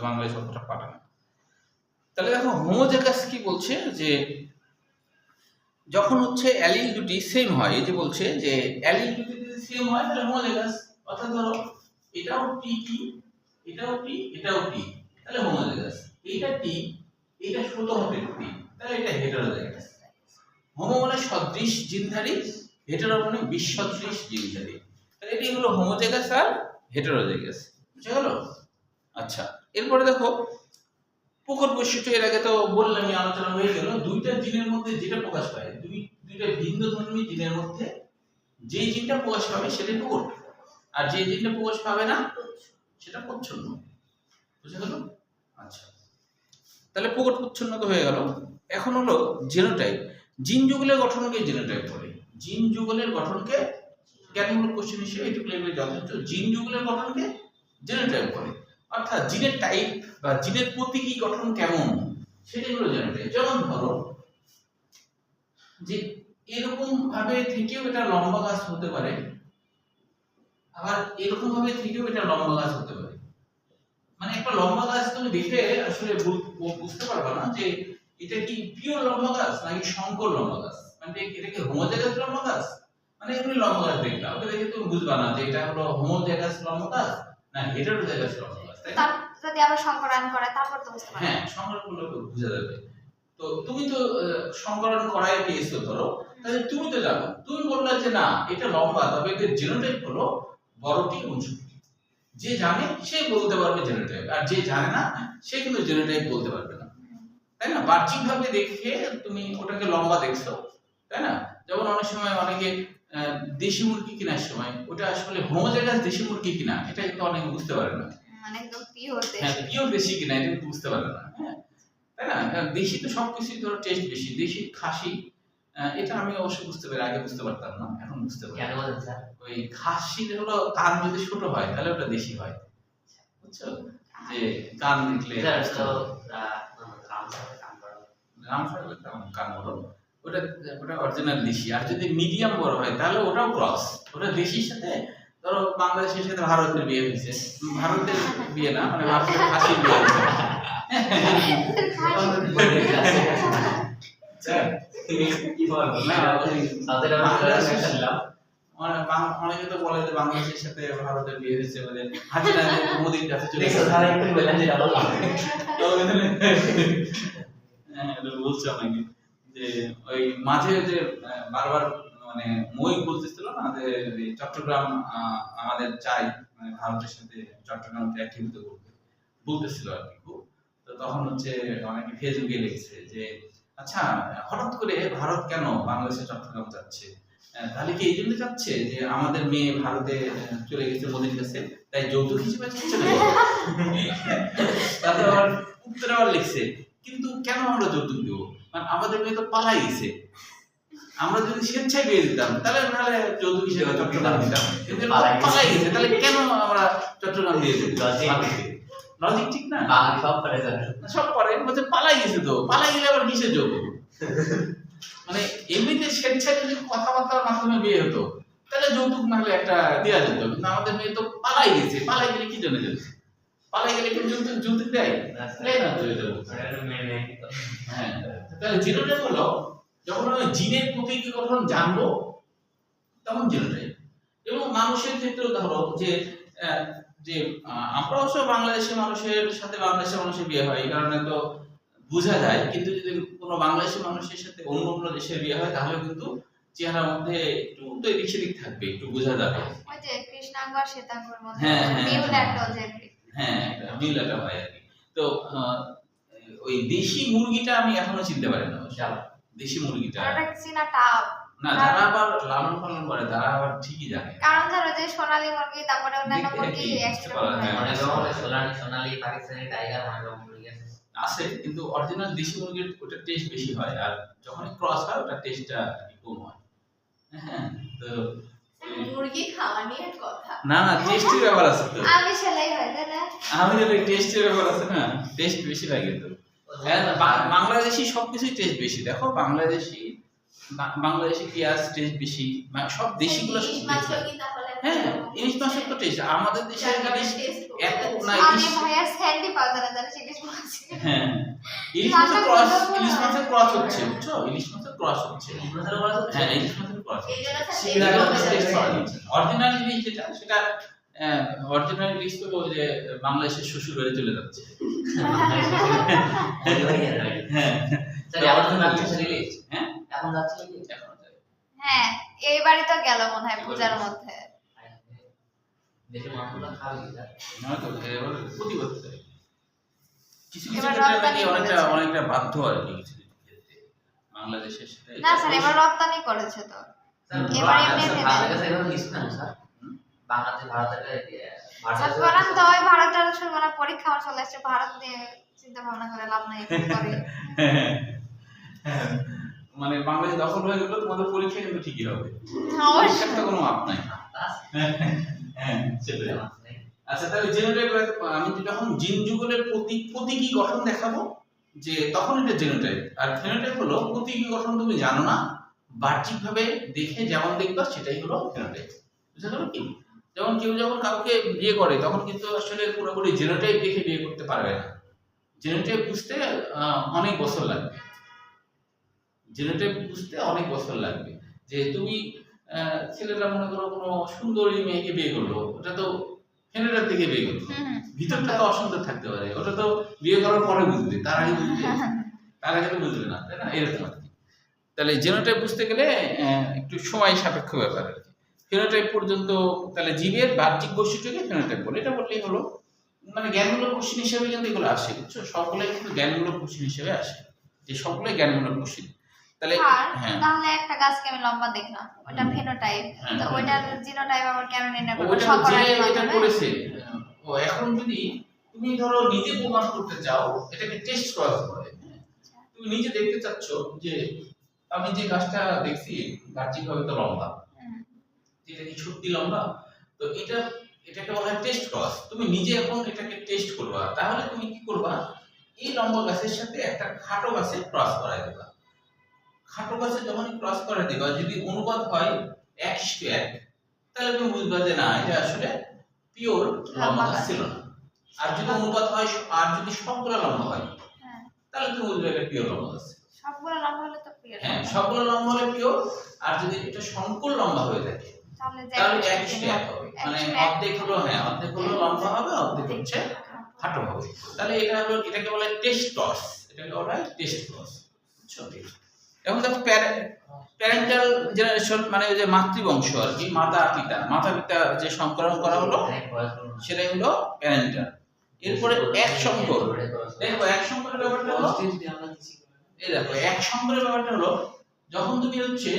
বাংলাদেশ অতটা পারে না। তাহলে দেখো হোমোজাইগাস কি বলছে যে যখন হচ্ছে অ্যালিল দুটি সেম হয়, এই যে বলছে যে অ্যালিল দুটি যদি সেম হয় তাহলে হোমোজাইগাস। অর্থাৎ ধরো এটাও টি টি, এটাও টি, এটাও টি, তাহলে হোমোজাইগাস। এইটা টি, এইটা ছোট হবে টি, তাহলে এটা হেটেরোজাইগাস। হোমো মানে সদৃশ জিনধারী, হেটেরো মানে বিসদৃশ জিনধারী। তাহলে এটি হলো হোমোজাইগাস আর হেটেরোজাইগাস। বুঝা গেল? আচ্ছা, এরপরে দেখো প্রকট বৈশিষ্ট্য। এর আগে তো বললামই, আলোচনা হয়ে গেল। দুইটা জিনের মধ্যে যেটা প্রকাশ পায়, দুইটা ভিন্নধর্মী জিনের মধ্যে যে জিনটা প্রকাশ পাবে সেটাই প্রকট, আর যে জিনটা প্রকাশ পাবে না সেটা প্রচ্ছন্ন। বুঝা গেল? আচ্ছা, তাহলে প্রকট প্রচ্ছন্ন তো হয়ে গেল। এখন হলো জিনোটাইপ। জিন যুগলের গঠনকে জিনোটাইপ বলে। জিন যুগলের গঠনকে জ্ঞানমূলক কোশ্চেন হিসেবে এটুকু লেভেলে যথেষ্ট। জিন যুগলের গঠনকে জিনোটাইপ বলে। অর্থাৎ জিনের টাইপ বা জিনের প্রতীকী গঠন কেমন সেটাই হলো জিনোটাইপ। যেমন ধরো যে এরকম ভাবে থেকেও এটা লম্বা গাছ হতে পারে, আবার এরকম ভাবে থেকেও এটা লম্বা গাছ হতে পারে। মানে একটা লম্বা গাছ তুমি দেখে আসলে বুঝতে পারবে না যে এটা কি পিওর লম্বা গাছ নাকি সংকর লম্বা গাছ, মানে এটা কি হোমোজাইগাস লম্বা গাছ। মানে এমনি লম্বা গাছ দেখলা, ওটা দেখে তুমি বুঝবা না যে এটা হলো হোমোজাইগাস লম্বা গাছ না হেটেরোজাইগাস লম্বা গাছ। তাই না? যদি আবার সংকরায়ন করে তারপর তো বুঝতে পারবে। হ্যাঁ, সংকরণ করলে বোঝা যাবে। তো তুমি তো সংকরণ করায় পেয়েছো ধরো, তাহলে তুমি তো জানো, তুমি বললে যে না এটা লম্বা, তবে এর জিনোটাইপ হলো বড়টি এবং ছোটটি। যে জানে সে বলতে পারবে জিনোটাইপ, আর যে জানে না সে কিন্তু জিনোটাইপ বলতে পারবে না। তাই না? বাহ্যিক ভাবে দেখে তুমি ওটাকে লম্বা দেখছো, তাই না? যেমন অনেক সময় অনেকে দেশি মুরগি কেনার সময় ওটা আসলে হোমোজাইগাস দেশি মুরগি কিনা এটা কিন্তু অনেকে বুঝতে পারে না। মানে একদম পিওর দেশি। হ্যাঁ, পিওর দেশি কিনা এটা কিন্তু বুঝতে পারে না। হ্যাঁ, তাই না? কারণ দেশি তো সবকিছু ধরো টেস্ট বেশি। দেশি খাসি, এটা আমি অবশ্যই বুঝতে পারি, আগে বুঝতে পারতাম না, এখন বুঝতে পারি। কেন বলেন স্যার? ওই খাসির হলো কান যদি ছোট হয় তাহলে ওটা দেশি হয়, বুঝছো? যে কান দেখলে স্যার তো রামসার কাম করা। রামসার কান বড়, ওটা ওটা অরিজিনাল দেশি। আর যদি মিডিয়াম বড় হয় তাহলে ওটাও ক্রস। ওটা দেশির সাথে ধরো বাংলাদেশের সাথে ভারতের বিয়ে হয়েছে, ভারতের বিয়ে না, মানে ভারতের খাসির বিয়ে হয়েছে। কি বলবো না, ওই তাদের আমি বাংলাদেশের শুনলাম অনেকে তো বলে যে বাংলাদেশের সাথে ভারতের বিয়ে হয়েছে, মানে হাজিরা মোদির কাছে চলে দেখো গেছে। স্যার একটু বলেন যে ভালো তো হ্যাঁ, এটা বলছে অনেকে যে ওই মাঝে যে বারবার মানে মই বলতেছিল না যে এই চট্টগ্রাম আমাদের চাই, মানে ভারতের সাথে চট্টগ্রামকে একীভূত করতে বলতেছিল আর কি খুব। তো তখন হচ্ছে অনেকে ফেসবুকে লিখছে যে আচ্ছা, হঠাৎ করে ভারত কেন বাংলাদেশে চট্টগ্রাম যাচ্ছে? তাহলে কি এই জন্য যাচ্ছে যে আমাদের মেয়ে ভারতে চলে গেছে মোদির কাছে, তাই যৌতুক হিসেবে যাচ্ছে না? তারপর আবার উত্তরে আবার লিখছে কিন্তু কেন আমরা যৌতুক দেবো, মানে আমাদের মেয়ে তো পালাই গেছে, আমরা যদি স্বেচ্ছায় বিয়ে দিতাম তাহলে নাহলে যৌতুক হিসেবে চট্টগ্রাম দিতাম, কিন্তু পালাই গেছে তাহলে কেন আমরা চট্টগ্রাম দিয়ে দেবো? লজিক ঠিক না? বাঙালি সব করে জানে। সব পরে বলছে পালাই গেছে, তো পালাই গেলে আবার কিসের যৌতুক? মানে এমনিতে স্বেচ্ছায় যদি কথাবার্তার মাধ্যমে বিয়ে হতো তাহলে যৌতুক না হলে একটা দেওয়া যেত, কিন্তু আমাদের মেয়ে তো পালাই গেছে, পালাই গেলে কি জন্য যেত? পালাই গেলে কি যৌতুক যৌতুক দেয়? দেয় না তো এটা বলছে। হ্যাঁ, তাহলে জিনোটাইপ হলো যখন আমি জিনের প্রতীকী গঠন জানবো তখন জিনোটাইপ। এবং মানুষের ক্ষেত্রে ধরো যে যে আমরা অবশ্য বাংলাদেশের মানুষের সাথে বাংলাদেশের মানুষের বিয়ে হয়, এই কারণে তো বোঝা যায়। কিন্তু যদি কোনো বাংলাদেশি মানুষের সাথে অন্য অন্য দেশের বিয়ে হয় তাহলে কিন্তু চেহারার মধ্যে একটু তো এদিক সেদিক থাকবে, একটু বোঝা যাবে। ওই যে কৃষ্ণাঙ্গ আর শ্বেতাঙ্গর মধ্যে হ্যাঁ, হ্যাঁ, মিউল একটা যে হ্যাঁ, একটা মিল একটা হয় আর কি। তো ওই দেশি মুরগিটা আমি এখনো চিনতে পারি না। দেশি মুরগিটা ওটা চিনা টাপ। না, যারা আবার লালন পালন করে তারা আবার ঠিকই জানে। কারণ ধরো যে সোনালী মুরগি তারপরে অন্যান্য দেখতে মুরগি একই, একসাথে বুঝতে পারা যায়। অনেক রকমের সোনালী পাকিস্তানি টাইগার অনেক রকম মুরগি আছে। আছে, কিন্তু অরিজিনাল দেশি মুরগির ওটা টেস্ট বেশি হয়, আর যখন ক্রস হয় ওটা টেস্টটা কম হয়। হ্যাঁ, তো মুরগি খাওয়া নিয়ে কথা। না না, টেস্টের ব্যাপার আছে তো। আমি সেলাই হয় তাই না? আমি যদি টেস্টের ব্যাপার আছে না, টেস্ট বেশি লাগে তো। হ্যাঁ, বাংলাদেশি সবকিছুই টেস্ট বেশি। দেখো বাংলাদেশি পেঁয়াজ টেস্ট বেশি, সব দেশিগুলো ইলিশ মাছও কি তাহলে হ্যাঁ ইলিশ মাছের তো টেস্ট আমাদের দেশে ইলিশ এত না আমি ইলিশ ভাইয়া স্যান্ডি পাওয়া যায় না জানিস ইলিশ মাছ হ্যাঁ ইলিশ মাছের ক্রস হচ্ছে বুঝছো ইলিশ মাছের ক্রস হচ্ছে হ্যাঁ ইলিশ মাছের ক্রস অরিজিনাল ইলিশ যেটা সেটা অরিজিনাল ইলিশ তো ওই যে বাংলাদেশের শ্বশুর বাড়ি চলে যাচ্ছে হ্যাঁ স্যার এখন যাচ্ছে রিলিজ হ্যাঁ এখন যাচ্ছে রিলিজ এখন যায়। হ্যাঁ এইবারই তো গেল মনে হয় পূজার মধ্যে দেশের মানুষগুলো খাবে কি স্যার নয়তো এবার ক্ষতি করতে পারে কিছু কিছু এবার ক্ষেত্রে রপ্তানি নাকি অনেকটা করেছে। অনেকটা বাধ্য আর কি কিছু কিছু ক্ষেত্রে বাংলাদেশের সেটা না স্যার এবার রপ্তানি করেছে তো স্যার এবার বাংলাদেশ এমনি ভারতের কাছে এভাবে নিচ্ছে না স্যার বাংলাদেশ ভারতের স্যার করান তো ওই ভারতের শুরু মানে পরীক্ষা আমার চলে আসছে ভারত নিয়ে চিন্তা ভাবনা করে লাভ নাই করে মানে বাংলাদেশ দখল হয়ে গেল তোমাদের পরীক্ষা কিন্তু ঠিকই হবে অবশ্যই পরীক্ষার তো কোনো মাপ নাই হ্যাঁ সেটাই আচ্ছা তাহলে জিনোটাইপ আমি যখন জিন যুগলের প্রতীকী গঠন দেখাবো যে তখন এটা জিনোটাইপ আর ফেনোটাইপ হলো প্রতীকী গঠন তুমি জানো না বাহ্যিকভাবে দেখে যেমন দেখবা সেটাই হলো ফেনোটাইপ বুঝতে পারলো কি যেমন কেউ যখন কাউকে বিয়ে করে তখন কিন্তু আসলে পুরোপুরি জিনোটাইপ দেখে বিয়ে করতে পারবে না জিনোটাইপ বুঝতে অনেক বছর লাগবে জিনোটাইপ বুঝতে অনেক বছর লাগবে যে তুমি ছেলেরা মনে করো কোনো সুন্দরী মেয়েকে বিয়ে করলো ওটা তো ফেনোটাইপ থেকে বিয়ে করলো ভিতরটা তো অসুন্দর থাকতে পারে ওটা তো বিয়ে করার পরে বুঝবে তার আগে বুঝবে তার আগে তো বুঝবে না তাই না এরকম আর কি তাহলে জিনোটাইপ বুঝতে গেলে একটু সময় সাপেক্ষ ব্যাপার আর কি ফেনোটাইপ পর্যন্ত তাহলে জীবের বাহ্যিক বৈশিষ্ট্যকে ফেনোটাইপ বলে এটা বললেই হলো মানে জ্ঞানমূলক কোশ্চেন হিসেবে কিন্তু এগুলো আসে বুঝছো সবগুলোই কিন্তু জ্ঞানমূলক কোশ্চেন হিসেবে আসে যে সবগুলোই জ্ঞানমূলক কোশ্চেন তাহলে আর হ্যাঁ তাহলে একটা গাছকে আমি লম্বা দেখলাম ওটা ফেনোটাইপ হ্যাঁ, তো ওইটার জিনোটাইপ আবার কেমন নির্ণয় করব ওইটা সকল যে এটা করেছে ও এখন যদি তুমি ধরো নিজে প্রমাণ করতে চাও এটাকে টেস্ট করা বলে তুমি নিজে দেখতে চাচ্ছ যে আমি যে গাছটা দেখছি বাহ্যিকভাবে তো লম্বা এটা কি সত্যি লম্বা তো এটাকে বলা হয় টেস্ট ক্রস তুমি নিজে এখন এটাকে টেস্ট করবা তাহলে তুমি কি করবা এই লম্বা গাছের সাথে একটা খাটো গাছে ক্রস করায় দেবা খাটো গাছে যখন ক্রস করে দিবা যদি অনুপাত হয় 1:1 তাহলে তুমি বুঝবা যে না এটা আসলে পিওর লম্বা গাছ ছিল না আর যদি অনুপাত হয় আর যদি সবগুলো লম্বা হয় হ্যাঁ তাহলে তুমি বুঝবে এটা পিওর লম্বা গাছ সবগুলো লম্বা হলে তো পিওর হ্যাঁ সবগুলো লম্বা হলে পিওর আর যদি এটা সংকুল লম্বা হয়ে থাকে তাহলে তাহলে 1:1 হবে মানে অর্ধেক হলো হ্যাঁ অর্ধেক হলো লম্বা হবে অর্ধেক হচ্ছে খাটো হবে তাহলে এটা হলো এটাকে বলা হয় টেস্ট ক্রস এটাকে বলা হয় টেস্ট ক্রস বুঝছো এখন দেখো প্যারেন্টাল জেনারেশন মানে ওই যে মাতৃবংশ আর কি মাতা পিতা যে সংকরণ করা হলো সেটাই হলো প্যারেন্টাল এরপরে এক সংকর দেখো এক সংকরের ব্যাপারটা হলো এই দেখো এক সংকরের ব্যাপারটা হলো যখন তুমি হচ্ছে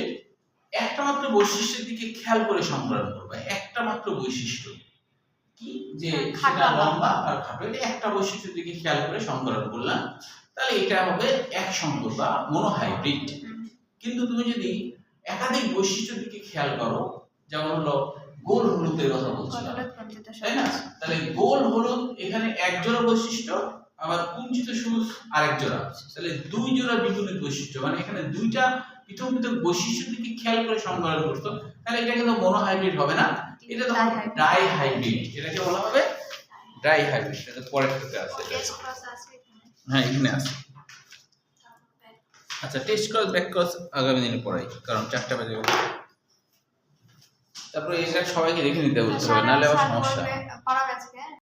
একটা মাত্র বৈশিষ্ট্যের দিকে খেয়াল করে সংকলন করবে একটা মাত্র বৈশিষ্ট্য কি যে সেটা লম্বা আর খাটো এটা একটা বৈশিষ্ট্যের দিকে খেয়াল করে সংকলন করলাম তাহলে এটা হবে এক সংকর বা মনোহাইব্রিড কিন্তু তুমি যদি একাধিক বৈশিষ্ট্যের দিকে খেয়াল করো যেমন হলো গোল হলুদের কথা বলছিলাম তাই না তাহলে গোল হলুদ এখানে এক জোড়া বৈশিষ্ট্য আবার কুঞ্চিত সবুজ আরেক জোড়া তাহলে দুই জোড়া বিপরীত বৈশিষ্ট্য মানে এখানে দুইটা পৃথক পৃথক বৈশিষ্ট্যের দিকে খেয়াল করে সংকলন করতো তাহলে এটা কিন্তু মনোহাইব্রিড হবে না এটা তখন ডাই হাইব্রিড এটাকে বলা হবে ডাই হাইব্রিড এটা পরের ক্ষেত্রে আছে হ্যাঁ এখানে আছে আচ্ছা টেস্ট ক্রস ব্যাক ক্রস আগামী দিনে পড়াই কারণ 4টা বাজে তারপরে এটা সবাইকে দেখে নিতে বলতে হবে নাহলে আবার সমস্যা পড়া গেছে